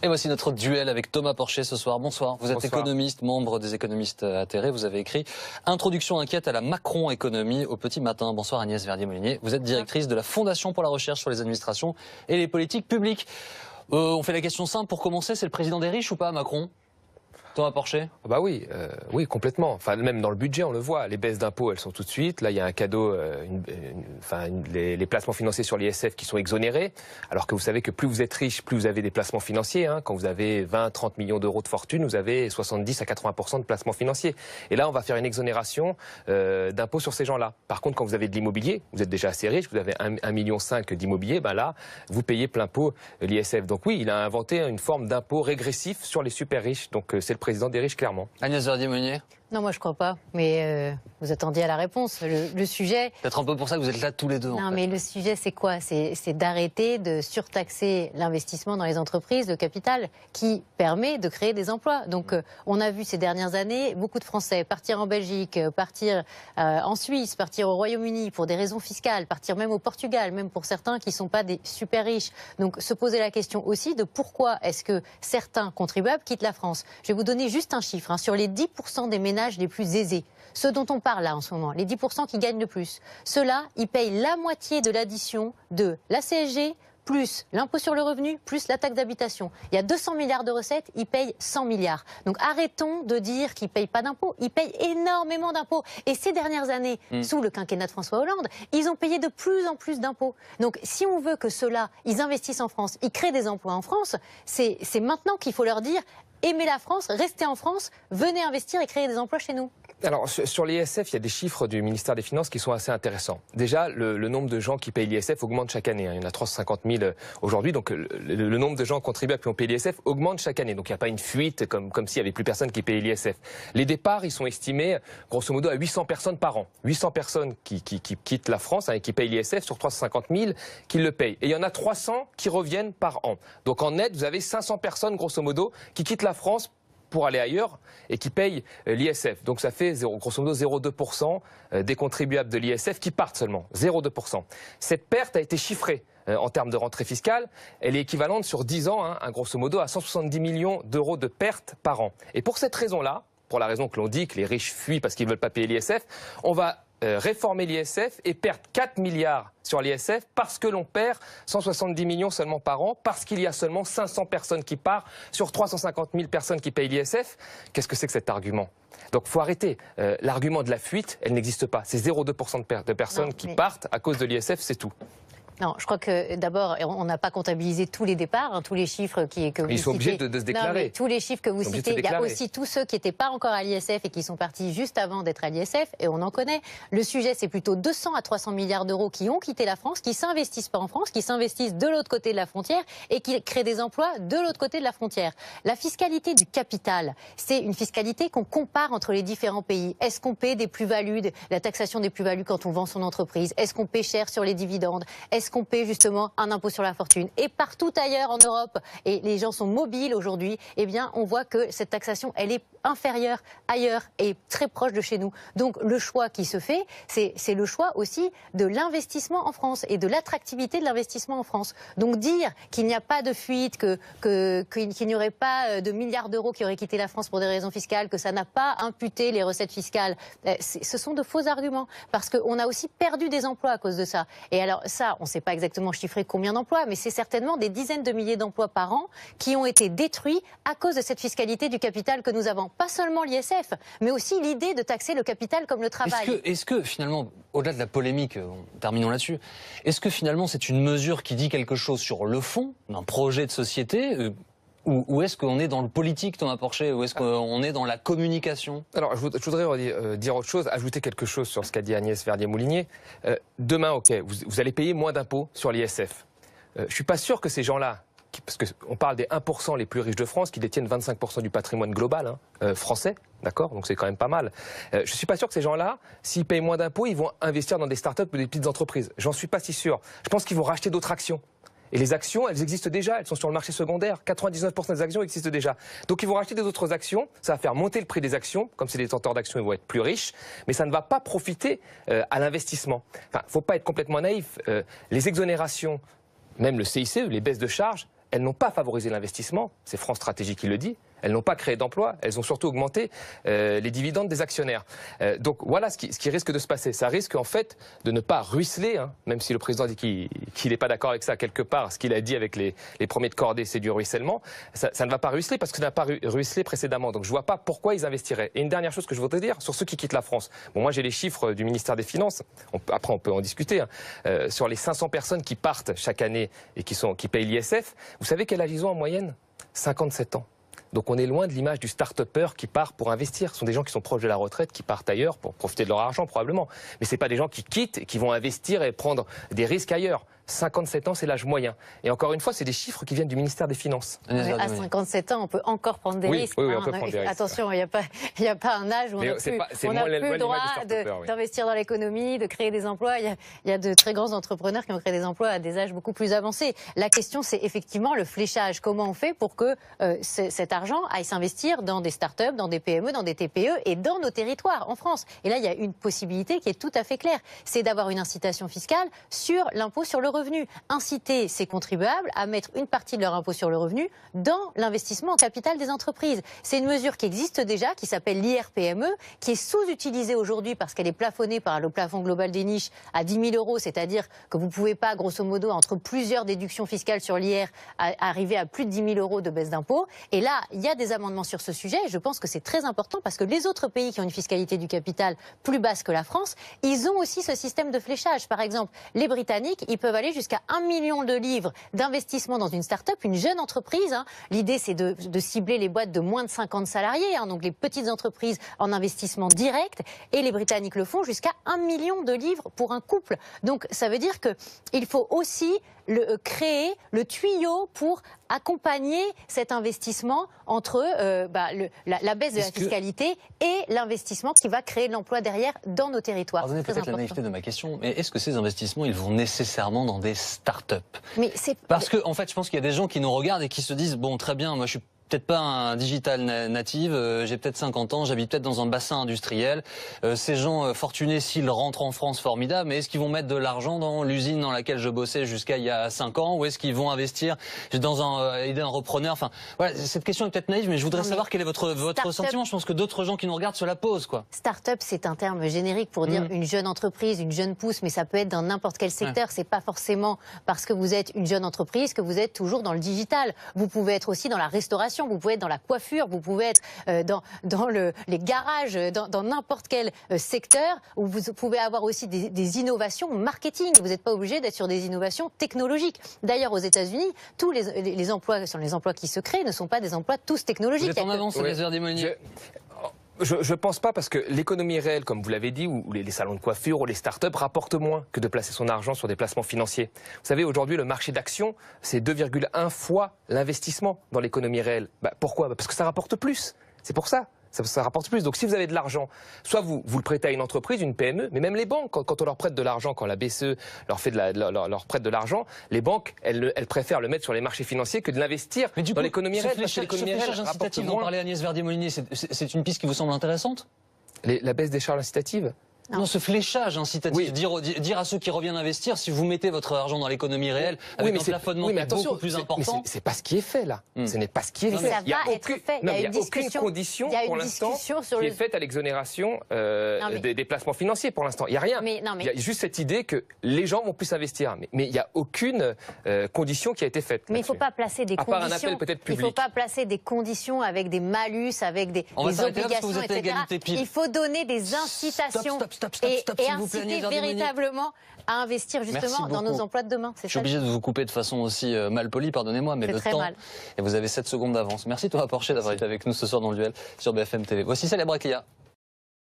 Et voici notre duel avec Thomas Porcher ce soir. Bonsoir. Vous êtes économiste, membre des économistes atterrés. Vous avez écrit Introduction inquiète à la Macron économie au Petit Matin. Bonsoir Agnès Verdier-Molinier. Vous êtes directrice de la Fondation pour la recherche sur les administrations et les politiques publiques. On fait la question simple pour commencer. C'est le président des riches ou pas, Macron ? Thomas Porcher? Bah oui, oui, complètement. Enfin, même dans le budget, on le voit. Les baisses d'impôts, elles sont tout de suite. Là, il y a un cadeau, les placements financiers sur l'ISF qui sont exonérés. Alors que vous savez que plus vous êtes riche, plus vous avez des placements financiers. Hein. Quand vous avez 20-30 millions d'euros de fortune, vous avez 70 à 80% de placements financiers. Et là, on va faire une exonération d'impôts sur ces gens-là. Par contre, quand vous avez de l'immobilier, vous êtes déjà assez riche, vous avez 1,5 million d'immobilier, ben là, vous payez plein pot l'ISF. Donc oui, il a inventé une forme d'impôt régressif sur les super riches. Donc c'est le président des riches, clairement. Agnès Verdier-Molinier? Non, moi je crois pas. Mais vous attendiez à la réponse. Le sujet. Peut-être un peu pour ça que vous êtes là tous les deux. Non, mais le sujet c'est quoi? C'est d'arrêter de surtaxer l'investissement dans les entreprises, le capital, qui permet de créer des emplois. Donc on a vu ces dernières années beaucoup de Français partir en Belgique, partir en Suisse, partir au Royaume-Uni pour des raisons fiscales, partir même au Portugal, même pour certains qui sont pas des super riches. Donc se poser la question aussi de pourquoi est-ce que certains contribuables quittent la France. Je vais vous donner juste un chiffre. Sur les 10% des ménages les plus aisés, ceux dont on parle là en ce moment, les 10% qui gagnent le plus, ceux-là, ils payent la moitié de l'addition de la CSG plus l'impôt sur le revenu, plus la taxe d'habitation. Il y a 200 milliards de recettes, ils payent 100 milliards. Donc arrêtons de dire qu'ils ne payent pas d'impôts, ils payent énormément d'impôts. Et ces dernières années, sous le quinquennat de François Hollande, ils ont payé de plus en plus d'impôts. Donc si on veut que ceux-là, ils investissent en France, ils créent des emplois en France, c'est maintenant qu'il faut leur dire aimez la France, restez en France, venez investir et créer des emplois chez nous. Alors, sur l'ISF, il y a des chiffres du ministère des Finances qui sont assez intéressants. Déjà, le nombre de gens qui payent l'ISF augmente chaque année. Il y en a 350 000 aujourd'hui. Donc, le nombre de gens contribuables qui ont payé l'ISF augmente chaque année. Donc, il n'y a pas une fuite comme s'il n'y avait plus personne qui payait l'ISF. Les départs, ils sont estimés, grosso modo, à 800 personnes par an. 800 personnes qui quittent la France et qui payent l'ISF sur 350 000 qui le payent. Et il y en a 300 qui reviennent par an. Donc, en net, vous avez 500 personnes, grosso modo, qui quittent la France pour aller ailleurs et qui payent l'ISF. Donc ça fait grosso modo 0,2% des contribuables de l'ISF qui partent seulement. 0,2%. Cette perte a été chiffrée en termes de rentrée fiscale. Elle est équivalente sur 10 ans, grosso modo, à 170 millions d'euros de pertes par an. Et pour cette raison-là, pour la raison que l'on dit que les riches fuient parce qu'ils ne veulent pas payer l'ISF, on va réformer l'ISF et perdre 4 milliards sur l'ISF parce que l'on perd 170 millions seulement par an, parce qu'il y a seulement 500 personnes qui partent sur 350 000 personnes qui payent l'ISF. Qu'est-ce que c'est que cet argument? Donc il faut arrêter. L'argument de la fuite, elle n'existe pas. C'est 0,2% de personnes qui partent à cause de l'ISF, c'est tout. Non, je crois que d'abord, on n'a pas comptabilisé tous les départs, tous les chiffres que vous citez. Ils sont obligés de se déclarer. Non, mais tous les chiffres que vous citez, il y a aussi tous ceux qui n'étaient pas encore à l'ISF et qui sont partis juste avant d'être à l'ISF, et on en connaît. Le sujet, c'est plutôt 200 à 300 milliards d'euros qui ont quitté la France, qui s'investissent pas en France, qui s'investissent de l'autre côté de la frontière et qui créent des emplois de l'autre côté de la frontière. La fiscalité du capital, c'est une fiscalité qu'on compare entre les différents pays. Est-ce qu'on paie des plus-values, la taxation des plus-values quand on vend son entreprise? Est-ce qu'on paie cher sur les dividendes? Est-ce qu'on paie justement un impôt sur la fortune? Et partout ailleurs en Europe, et les gens sont mobiles aujourd'hui, eh bien on voit que cette taxation, elle est inférieure ailleurs et très proche de chez nous. Donc le choix qui se fait, c'est le choix aussi de l'investissement en France et de l'attractivité de l'investissement en France. Donc dire qu'il n'y a pas de fuite, qu'il n'y aurait pas de milliards d'euros qui auraient quitté la France pour des raisons fiscales, que ça n'a pas imputé les recettes fiscales, ce sont de faux arguments. Parce qu'on a aussi perdu des emplois à cause de ça. Et alors ça, on ne sait pas exactement chiffrer combien d'emplois, mais c'est certainement des dizaines de milliers d'emplois par an qui ont été détruits à cause de cette fiscalité du capital que nous avons. Pas seulement l'ISF, mais aussi l'idée de taxer le capital comme le travail. Est-ce que finalement, au-delà de la polémique, terminons là-dessus, est-ce que finalement c'est une mesure qui dit quelque chose sur le fond d'un projet de société ou est-ce qu'on est dans le politique, Thomas Porcher, ou est-ce qu'on est dans la communication? Alors, je voudrais dire autre chose, ajouter quelque chose sur ce qu'a dit Agnès Verdier-Molinier. Demain, ok, vous allez payer moins d'impôts sur l'ISF. Je ne suis pas sûr que ces gens-là, parce qu'on parle des 1% les plus riches de France, qui détiennent 25% du patrimoine global français, d'accord? Donc c'est quand même pas mal. Je ne suis pas sûr que ces gens-là, s'ils payent moins d'impôts, ils vont investir dans des startups ou des petites entreprises. J'en suis pas si sûr. Je pense qu'ils vont racheter d'autres actions. Et les actions, elles existent déjà, elles sont sur le marché secondaire. 99% des actions existent déjà. Donc ils vont racheter des autres actions, ça va faire monter le prix des actions, comme c'est des détenteurs d'actions, ils vont être plus riches, mais ça ne va pas profiter à l'investissement. Enfin, faut pas être complètement naïf. Les exonérations, même le CICE, les baisses de charges, elles n'ont pas favorisé l'investissement, c'est France Stratégie qui le dit. Elles n'ont pas créé d'emplois, elles ont surtout augmenté les dividendes des actionnaires. Donc voilà ce qui risque de se passer. Ça risque en fait de ne pas ruisseler, hein, même si le président dit qu'il n'est pas d'accord avec ça quelque part. Ce qu'il a dit avec les premiers de cordée, c'est du ruissellement. Ça ne va pas ruisseler parce que ça n'a pas ruisselé précédemment. Donc je ne vois pas pourquoi ils investiraient. Et une dernière chose que je voudrais dire sur ceux qui quittent la France. Bon, moi j'ai les chiffres du ministère des Finances. Après on peut en discuter. Hein, sur les 500 personnes qui partent chaque année et qui payent l'ISF, vous savez quel âge ils ont en moyenne? 57 ans. Donc on est loin de l'image du start-upper qui part pour investir. Ce sont des gens qui sont proches de la retraite, qui partent ailleurs pour profiter de leur argent probablement. Mais ce n'est pas des gens qui quittent et qui vont investir et prendre des risques ailleurs. 57 ans, c'est l'âge moyen. Et encore une fois, c'est des chiffres qui viennent du ministère des Finances. À 57 ans, on peut encore prendre des risques. Oui, on peut prendre des risques. Attention, il n'y a pas un âge où on n'a plus le droit d'investir dans l'économie, de créer des emplois. Il y a de très grands entrepreneurs qui ont créé des emplois à des âges beaucoup plus avancés. La question, c'est effectivement le fléchage. Comment on fait pour que cet argent aille s'investir dans des start-up, dans des PME, dans des TPE et dans nos territoires en France? Et là, il y a une possibilité qui est tout à fait claire. C'est d'avoir une incitation fiscale sur l'impôt sur le revenu. Inciter ces contribuables à mettre une partie de leur impôt sur le revenu dans l'investissement en capital des entreprises. C'est une mesure qui existe déjà, qui s'appelle l'IR-PME, qui est sous-utilisée aujourd'hui parce qu'elle est plafonnée par le plafond global des niches à 10 000 €, c'est-à-dire que vous ne pouvez pas, grosso modo, entre plusieurs déductions fiscales sur l'IR, arriver à plus de 10 000 € de baisse d'impôt. Et là, il y a des amendements sur ce sujet, et je pense que c'est très important parce que les autres pays qui ont une fiscalité du capital plus basse que la France, ils ont aussi ce système de fléchage. Par exemple, les Britanniques, ils peuvent aller jusqu'à 1 million de livres d'investissement dans une start-up, une jeune entreprise. Hein. L'idée, c'est de cibler les boîtes de moins de 50 salariés, hein, donc les petites entreprises en investissement direct. Et les Britanniques le font jusqu'à 1 million de livres pour un couple. Donc ça veut dire qu'il faut aussi créer le tuyau pour accompagner cet investissement entre la baisse de la fiscalité et l'investissement qui va créer de l'emploi derrière dans nos territoires. Pardonnez peut-être la naïveté de ma question, mais est-ce que ces investissements, ils vont nécessairement dans des start-up? Parce que, en fait, je pense qu'il y a des gens qui nous regardent et qui se disent, bon, très bien, moi je suis peut-être pas un digital native, j'ai peut-être 50 ans, j'habite peut-être dans un bassin industriel. Ces gens fortunés, s'ils rentrent en France, formidable, mais est-ce qu'ils vont mettre de l'argent dans l'usine dans laquelle je bossais jusqu'à il y a 5 ans, ou est-ce qu'ils vont investir dans aider un repreneur? Enfin, voilà, cette question est peut-être naïve, mais je voudrais savoir quel est votre sentiment. Je pense que d'autres gens qui nous regardent se la posent, quoi. Start-up, c'est un terme générique pour dire une jeune entreprise, une jeune pousse, mais ça peut être dans n'importe quel secteur. C'est pas forcément parce que vous êtes une jeune entreprise que vous êtes toujours dans le digital. Vous pouvez être aussi dans la restauration. Vous pouvez être dans la coiffure, vous pouvez être dans les garages, dans n'importe quel secteur où vous pouvez avoir aussi des innovations marketing. Vous n'êtes pas obligé d'être sur des innovations technologiques. D'ailleurs, aux États-Unis, tous les emplois qui se créent ne sont pas des emplois tous technologiques. Vous êtes en avance, Agnès Verdier-Molinier. Je ne pense pas parce que l'économie réelle, comme vous l'avez dit, ou les salons de coiffure ou les start-up rapportent moins que de placer son argent sur des placements financiers. Vous savez, aujourd'hui, le marché d'actions, c'est 2,1 fois l'investissement dans l'économie réelle. Pourquoi? Parce que ça rapporte plus. C'est pour ça. Ça rapporte plus. Donc si vous avez de l'argent, soit vous le prêtez à une entreprise, une PME, mais même les banques, quand on leur prête de l'argent, quand la BCE leur prête de l'argent, les banques, elles préfèrent le mettre sur les marchés financiers que de l'investir dans l'économie réelle. Parce que l'économie réelle rapporte moins. D'en parler à Agnès Verdier-Molinier, c'est une piste qui vous semble intéressante? La baisse des charges incitatives? Non, ce fléchage incitatif, dire à ceux qui reviennent investir, si vous mettez votre argent dans l'économie réelle, avec un plafonnement beaucoup plus important. C'est pas ce qui est fait là. Ce n'est pas ce qui est fait. Il n'y a aucune condition pour l'instant qui est faite à l'exonération des placements financiers pour l'instant. Il n'y a rien. Il y a juste cette idée que les gens vont plus investir. Mais il n'y a aucune condition qui a été faite. Mais il ne faut pas placer des conditions. À part un appel peut-être public. Il ne faut pas placer des conditions avec des malus, avec des obligations, etc. Il faut donner des incitations. Et inciter véritablement à investir justement dans nos emplois de demain. Je suis obligé de vous couper de façon aussi mal polie, pardonnez-moi, mais le temps. Et vous avez 7 secondes d'avance. Merci Thomas Porcher d'avoir été avec nous ce soir dans le duel sur BFM TV. Voici Célèbre Aklia.